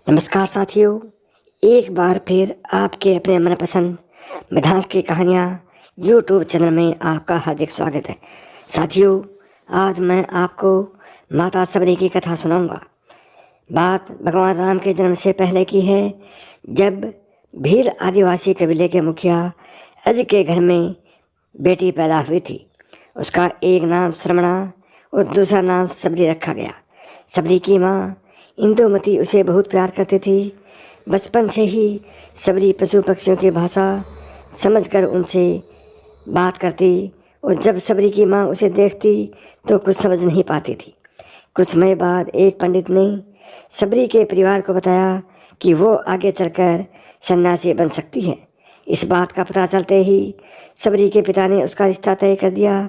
नमस्कार साथियों, एक बार फिर आपके अपने मनपसंद मिठास की कहानियाँ यूट्यूब चैनल में आपका हार्दिक स्वागत है। साथियों, आज मैं आपको माता सबरी की कथा सुनाऊंगा। बात भगवान राम के जन्म से पहले की है, जब भील आदिवासी कबीले के मुखिया अज के घर में बेटी पैदा हुई थी। उसका एक नाम श्रमणा और दूसरा नाम सबरी रखा गया। सबरी की माँ इंदुमती उसे बहुत प्यार करती थी। बचपन से ही सबरी पशु पक्षियों की भाषा समझकर उनसे बात करती और जब सबरी की माँ उसे देखती तो कुछ समझ नहीं पाती थी। कुछ समय बाद एक पंडित ने सबरी के परिवार को बताया कि वो आगे चलकर सन्यासी बन सकती है। इस बात का पता चलते ही सबरी के पिता ने उसका रिश्ता तय कर दिया।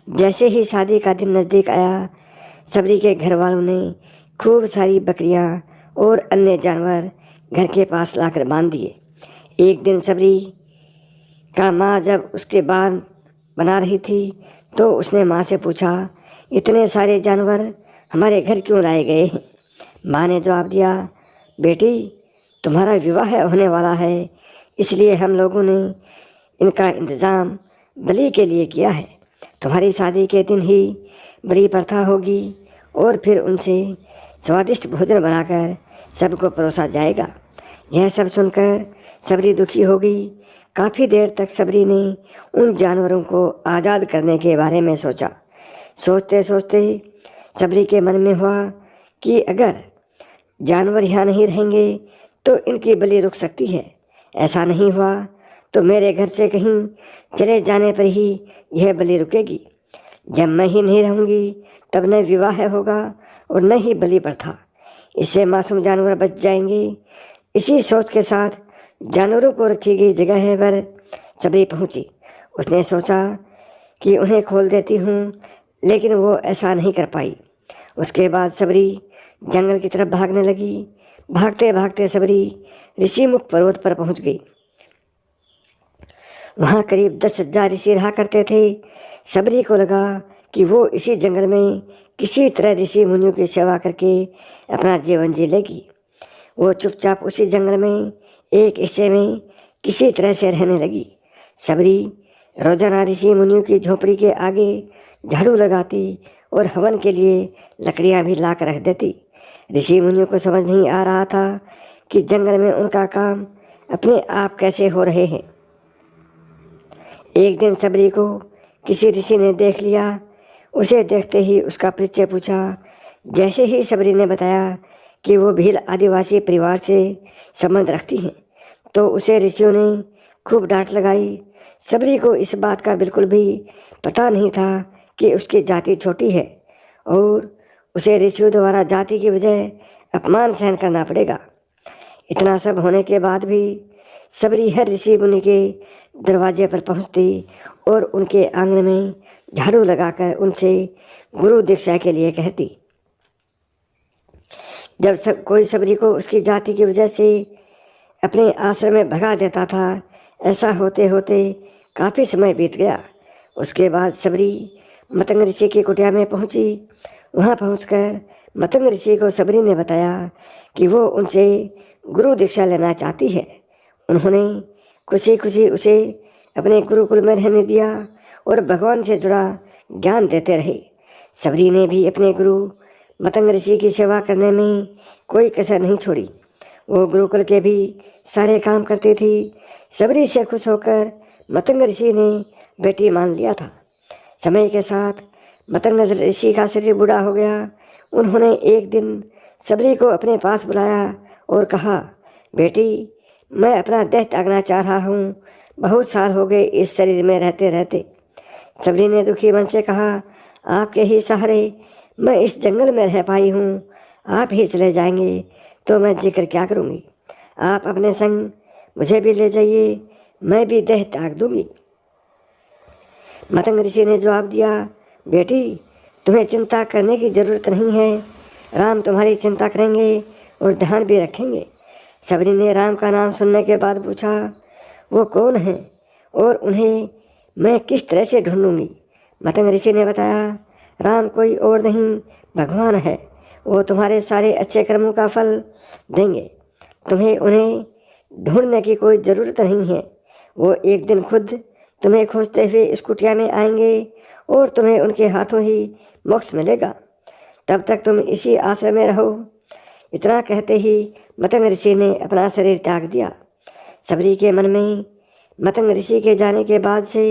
जैसे ही शादी का दिन नज़दीक आया, सबरी के घर वालों ने खूब सारी बकरियां और अन्य जानवर घर के पास लाकर बांध दिए। एक दिन सबरी का माँ जब उसके बाल बना रही थी तो उसने माँ से पूछा, इतने सारे जानवर हमारे घर क्यों लाए गए हैं? माँ ने जवाब दिया, बेटी, तुम्हारा विवाह होने वाला है, इसलिए हम लोगों ने इनका इंतज़ाम बलि के लिए किया है। तुम्हारी शादी के दिन ही बलि प्रथा होगी और फिर उनसे स्वादिष्ट भोजन बनाकर सबको परोसा जाएगा। यह सब सुनकर सबरी दुखी हो गई। काफ़ी देर तक सबरी ने उन जानवरों को आज़ाद करने के बारे में सोचा। सोचते सोचते सबरी के मन में हुआ कि अगर जानवर यहाँ नहीं रहेंगे तो इनकी बलि रुक सकती है। ऐसा नहीं हुआ तो मेरे घर से कहीं चले जाने पर ही यह बलि रुकेगी। जब मैं ही नहीं रहूँगी तब न विवाह होगा और न ही बलि प्रथा। इससे मासूम जानवर बच जाएंगे। इसी सोच के साथ जानवरों को रखी गई जगह पर सबरी पहुँची। उसने सोचा कि उन्हें खोल देती हूँ, लेकिन वो ऐसा नहीं कर पाई। उसके बाद सबरी जंगल की तरफ भागने लगी। भागते भागते सबरी ऋषिमुख पर्वत पर पहुँच गई। वहाँ करीब 10,000 ऋषि रहा करते थे। सबरी को लगा कि वो इसी जंगल में किसी तरह ऋषि मुनियों की सेवा करके अपना जीवन जी लेगी। वो चुपचाप उसी जंगल में एक हिस्से में किसी तरह से रहने लगी। सबरी रोजाना ऋषि मुनियों की झोपड़ी के आगे झाड़ू लगाती और हवन के लिए लकड़ियाँ भी ला कर रख देती। ऋषि मुनियों को समझ नहीं आ रहा था कि जंगल में उनका काम अपने आप कैसे हो रहे हैं। एक दिन सबरी को किसी ऋषि ने देख लिया। उसे देखते ही उसका परिचय पूछा। जैसे ही सबरी ने बताया कि वो भील आदिवासी परिवार से संबंध रखती हैं, तो उसे ऋषियों ने खूब डांट लगाई। सबरी को इस बात का बिल्कुल भी पता नहीं था कि उसकी जाति छोटी है और उसे ऋषियों द्वारा जाति की बजाय अपमान सहन करना पड़ेगा। इतना सब होने के बाद भी सबरी हर ऋषि मुनि के दरवाजे पर पहुंचती और उनके आंगन में झाड़ू लगाकर उनसे गुरु दीक्षा के लिए कहती। जब कोई सबरी को उसकी जाति की वजह से अपने आश्रम में भगा देता था, ऐसा होते होते काफ़ी समय बीत गया। उसके बाद सबरी मतंग ऋषि की कुटिया में पहुंची। वहां पहुंचकर मतंग ऋषि को सबरी ने बताया कि वो उनसे गुरु दीक्षा लेना चाहती है। उन्होंने खुशी खुशी उसे अपने गुरुकुल में रहने दिया और भगवान से जुड़ा ज्ञान देते रहे। सबरी ने भी अपने गुरु मतंग ऋषि की सेवा करने में कोई कसर नहीं छोड़ी। वो गुरुकुल के भी सारे काम करती थी। सबरी से खुश होकर मतंग ऋषि ने बेटी मान लिया था। समय के साथ मतंग ऋषि का शरीर बूढ़ा हो गया। उन्होंने एक दिन सबरी को अपने पास बुलाया और कहा, बेटी, मैं अपना देह त्यागना चाह रहा हूँ। बहुत साल हो गए इस शरीर में रहते रहते। सबरी ने दुखी मन से कहा, आपके ही सहारे मैं इस जंगल में रह पाई हूँ। आप ही चले जाएंगे तो मैं जीकर क्या करूँगी? आप अपने संग मुझे भी ले जाइए, मैं भी देह त्याग दूंगी। मतंग ऋषि ने जवाब दिया, बेटी, तुम्हें चिंता करने की ज़रूरत नहीं है। राम तुम्हारी चिंता करेंगे और ध्यान भी रखेंगे। सबरी ने राम का नाम सुनने के बाद पूछा, वो कौन है और उन्हें मैं किस तरह से ढूंढूंगी? मतंग ऋषि ने बताया, राम कोई और नहीं, भगवान है। वो तुम्हारे सारे अच्छे कर्मों का फल देंगे। तुम्हें उन्हें ढूंढने की कोई ज़रूरत नहीं है। वो एक दिन खुद तुम्हें खोजते हुए इस कुटिया में आएंगे और तुम्हें उनके हाथों ही मोक्ष मिलेगा। तब तक तुम इसी आश्रम में रहो। इतना कहते ही मतंग ऋषि ने अपना शरीर त्याग दिया। सबरी के मन में मतंग ऋषि के जाने के बाद से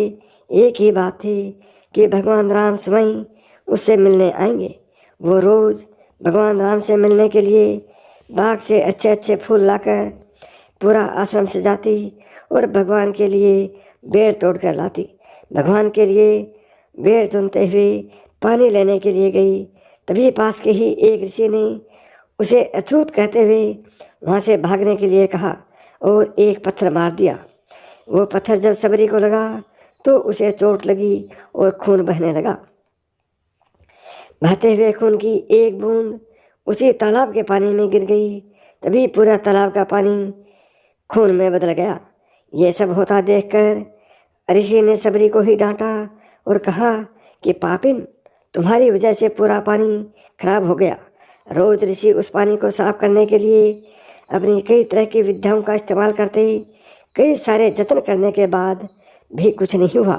एक ही बात थी कि भगवान राम स्वयं उससे मिलने आएंगे। वो रोज़ भगवान राम से मिलने के लिए बाग से अच्छे अच्छे फूल लाकर पूरा आश्रम सजाती और भगवान के लिए बेर तोड़ कर लाती। भगवान के लिए बेर चुनते हुए पानी लेने के लिए गई। तभी पास के ही एक ऋषि ने उसे अछूत कहते हुए वहाँ से भागने के लिए कहा और एक पत्थर मार दिया। वो पत्थर जब सबरी को लगा तो उसे चोट लगी और खून बहने लगा। बहते हुए खून की एक बूंद उसी तालाब के पानी में गिर गई। तभी पूरा तालाब का पानी खून में बदल गया। ये सब होता देखकर ऋषि ने सबरी को ही डांटा और कहा कि पापिन, तुम्हारी वजह से पूरा पानी खराब हो गया। रोज ऋषि उस पानी को साफ करने के लिए अपनी कई तरह की विद्याओं का इस्तेमाल करते, कई सारे जतन करने के बाद भी कुछ नहीं हुआ।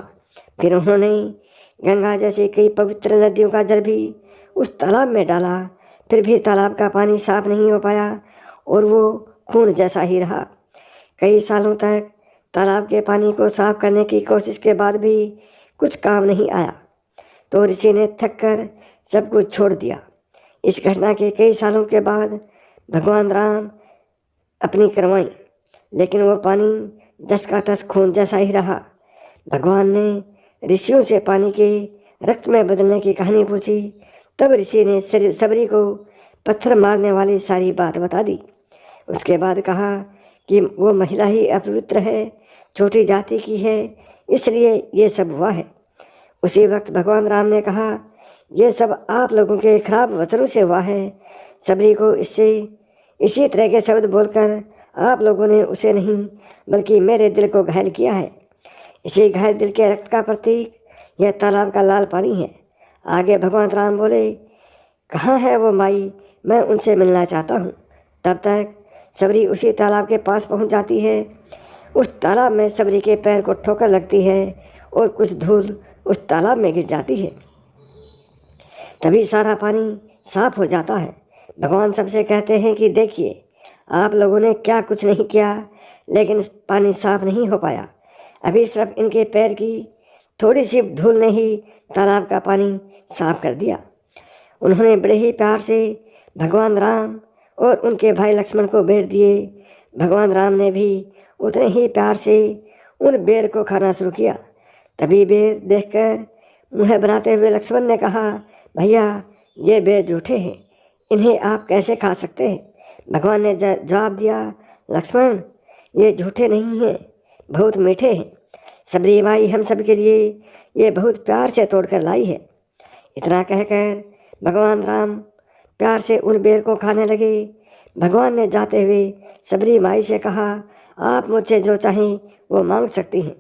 फिर उन्होंने गंगा जैसे कई पवित्र नदियों का जल भी उस तालाब में डाला, फिर भी तालाब का पानी साफ नहीं हो पाया और वो खून जैसा ही रहा। कई सालों तक तालाब के पानी को साफ करने की कोशिश के बाद भी कुछ काम नहीं आया तो ऋषि ने थक कर सब कुछ छोड़ दिया। इस घटना के कई सालों के बाद भगवान राम अपनी करवाई, लेकिन वो पानी जस का तस खून जैसा ही रहा। भगवान ने ऋषियों से पानी के रक्त में बदलने की कहानी पूछी। तब ऋषि ने सबरी को पत्थर मारने वाली सारी बात बता दी। उसके बाद कहा कि वो महिला ही अपवित्र है, छोटी जाति की है, इसलिए ये सब हुआ है। उसी वक्त भगवान राम ने कहा, ये सब आप लोगों के खराब वचनों से हुआ है। सबरी को इसी तरह के शब्द बोलकर आप लोगों ने उसे नहीं बल्कि मेरे दिल को घायल किया है। इसी घायल दिल के रक्त का प्रतीक यह तालाब का लाल पानी है। आगे भगवान राम बोले, कहाँ है वो माई, मैं उनसे मिलना चाहता हूँ। तब तक सबरी उसी तालाब के पास पहुँच जाती है। उस तालाब में सबरी के पैर को ठोकर लगती है और कुछ धूल उस तालाब में गिर जाती है। तभी सारा पानी साफ हो जाता है। भगवान सबसे कहते हैं कि देखिए, आप लोगों ने क्या कुछ नहीं किया, लेकिन पानी साफ नहीं हो पाया। अभी सिर्फ इनके पैर की थोड़ी सी धूल ने ही तालाब का पानी साफ कर दिया। उन्होंने बड़े ही प्यार से भगवान राम और उनके भाई लक्ष्मण को बेर दिए। भगवान राम ने भी उतने ही प्यार से उन बेर को खाना शुरू किया। तभी बेर देखकर मुँह बनाते हुए लक्ष्मण ने कहा, भैया, ये बेर झूठे हैं, इन्हें आप कैसे खा सकते हैं? भगवान ने जवाब दिया, लक्ष्मण, ये झूठे नहीं हैं, बहुत मीठे हैं। सबरी माई हम सब के लिए ये बहुत प्यार से तोड़ कर लाई है। इतना कहकर भगवान राम प्यार से उन बेर को खाने लगे। भगवान ने जाते हुए सबरी माई से कहा, आप मुझसे जो चाहें वो मांग सकती हैं।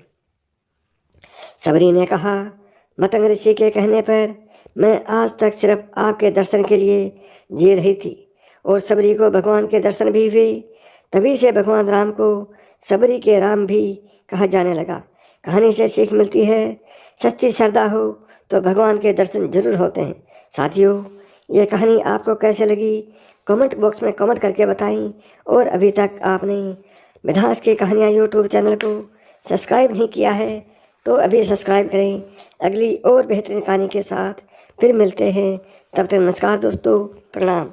सबरी ने कहा, मतंग ऋषि के कहने पर मैं आज तक सिर्फ आपके दर्शन के लिए जी रही थी और सबरी को भगवान के दर्शन भी हुए। तभी से भगवान राम को सबरी के राम भी कहा जाने लगा। कहानी से सीख मिलती है, सच्ची श्रद्धा हो तो भगवान के दर्शन जरूर होते हैं। साथियों, ये कहानी आपको कैसे लगी कमेंट बॉक्स में कमेंट करके बताएं। और अभी तक आपने मिठास की कहानियाँ यूट्यूब चैनल को सब्सक्राइब नहीं किया है तो अभी सब्सक्राइब करें। अगली और बेहतरीन कहानी के साथ फिर मिलते हैं। तब तक नमस्कार दोस्तों, प्रणाम।